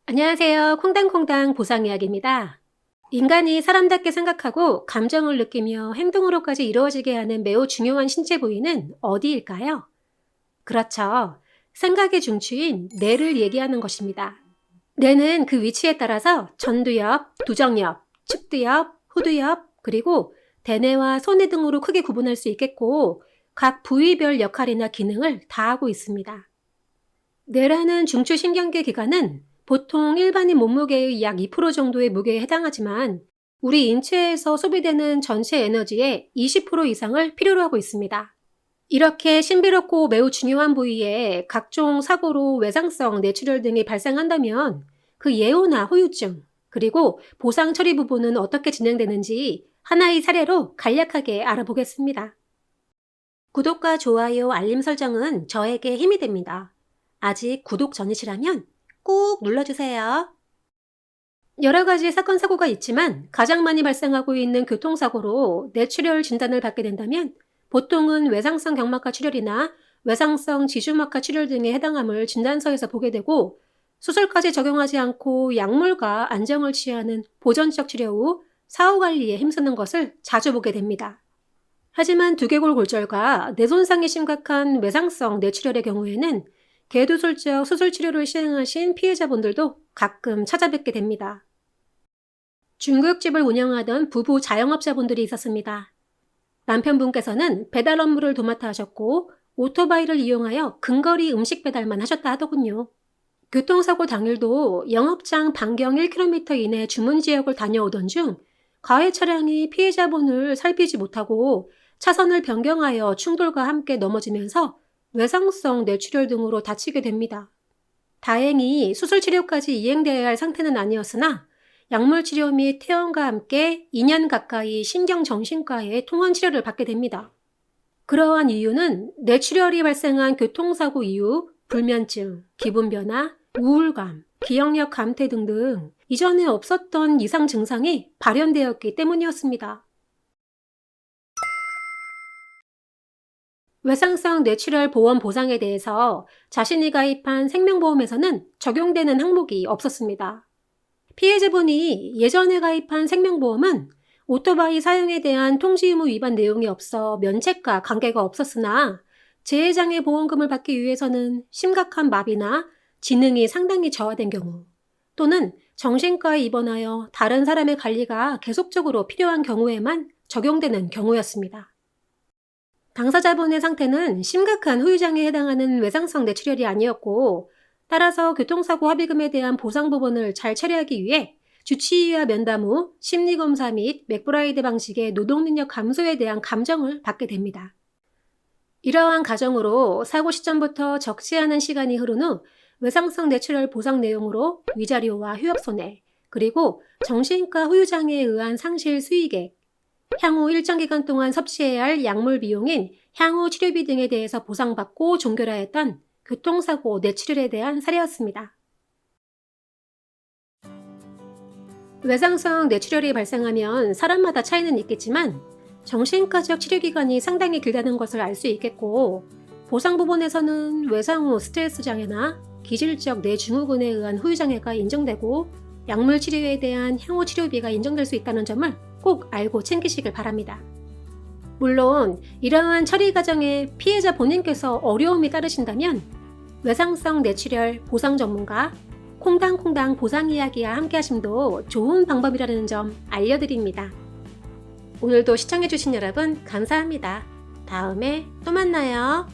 안녕하세요. 콩당콩당 보상이야기입니다. 인간이 사람답게 생각하고 감정을 느끼며 행동으로까지 이루어지게 하는 매우 중요한 신체 부위는 어디일까요? 그렇죠. 생각의 중추인 뇌를 얘기하는 것입니다. 뇌는 그 위치에 따라서 전두엽, 두정엽, 측두엽, 후두엽, 그리고 대뇌와 소뇌 등으로 크게 구분할 수 있겠고 각 부위별 역할이나 기능을 다하고 있습니다. 뇌라는 중추신경계 기관은 보통 일반인 몸무게의 약 2% 정도의 무게에 해당하지만 우리 인체에서 소비되는 전체 에너지의 20% 이상을 필요로 하고 있습니다. 이렇게 신비롭고 매우 중요한 부위에 각종 사고로 외상성 뇌출혈 등이 발생한다면 그 예후나 후유증, 그리고 보상 처리 부분은 어떻게 진행되는지 하나의 사례로 간략하게 알아보겠습니다. 구독과 좋아요, 알림 설정은 저에게 힘이 됩니다. 아직 구독 전이시라면 꼭 눌러주세요. 여러 가지 사건, 사고가 있지만 가장 많이 발생하고 있는 교통사고로 뇌출혈 진단을 받게 된다면 보통은 외상성 경막하 출혈이나 외상성 지주막하 출혈 등에 해당함을 진단서에서 보게 되고 수술까지 적용하지 않고 약물과 안정을 취하는 보전적 치료 후 사후 관리에 힘쓰는 것을 자주 보게 됩니다. 하지만 두개골 골절과 뇌 손상이 심각한 외상성 뇌출혈의 경우에는 개두술적 수술 치료를 시행하신 피해자분들도 가끔 찾아뵙게 됩니다. 중국집을 운영하던 부부 자영업자분들이 있었습니다. 남편분께서는 배달 업무를 도맡아 하셨고 오토바이를 이용하여 근거리 음식 배달만 하셨다 하더군요. 교통사고 당일도 영업장 반경 1km 이내 주문 지역을 다녀오던 중 가해 차량이 피해자분을 살피지 못하고 차선을 변경하여 충돌과 함께 넘어지면서 외상성 뇌출혈 등으로 다치게 됩니다. 다행히 수술 치료까지 이행되어야 할 상태는 아니었으나 약물 치료 및 퇴원과 함께 2년 가까이 신경정신과에 통원 치료를 받게 됩니다. 그러한 이유는 뇌출혈이 발생한 교통사고 이후 불면증, 기분 변화, 우울감, 기억력 감퇴 등등 이전에 없었던 이상 증상이 발현되었기 때문이었습니다. 외상성 뇌출혈 보험 보상에 대해서 자신이 가입한 생명보험에서는 적용되는 항목이 없었습니다. 피해자분이 예전에 가입한 생명보험은 오토바이 사용에 대한 통지 의무 위반 내용이 없어 면책과 관계가 없었으나 재해장애 보험금을 받기 위해서는 심각한 마비나 지능이 상당히 저하된 경우 또는 정신과에 입원하여 다른 사람의 관리가 계속적으로 필요한 경우에만 적용되는 경우였습니다. 당사자분의 상태는 심각한 후유장애에 해당하는 외상성 뇌출혈이 아니었고 따라서 교통사고 합의금에 대한 보상 부분을 잘 처리하기 위해 주치의와 면담 후 심리검사 및 맥브라이드 방식의 노동능력 감소에 대한 감정을 받게 됩니다. 이러한 과정으로 사고 시점부터 적지 않은 시간이 흐른 후 외상성 뇌출혈 보상 내용으로 위자료와 휴업손해, 그리고 정신과 후유장애에 의한 상실 수익액, 향후 일정 기간 동안 섭취해야 할 약물 비용인 향후 치료비 등에 대해서 보상받고 종결하였던 교통사고 뇌출혈에 대한 사례였습니다. 외상성 뇌출혈이 발생하면 사람마다 차이는 있겠지만 정신과적 치료기간이 상당히 길다는 것을 알 수 있겠고 보상 부분에서는 외상 후 스트레스 장애나 기질적 뇌증후군에 의한 후유장애가 인정되고 약물 치료에 대한 향후 치료비가 인정될 수 있다는 점을 꼭 알고 챙기시길 바랍니다. 물론 이러한 처리 과정에 피해자 본인께서 어려움이 따르신다면 외상성 뇌출혈 보상 전문가 콩당콩당 보상이야기와 함께하심도 좋은 방법이라는 점 알려드립니다. 오늘도 시청해주신 여러분 감사합니다. 다음에 또 만나요.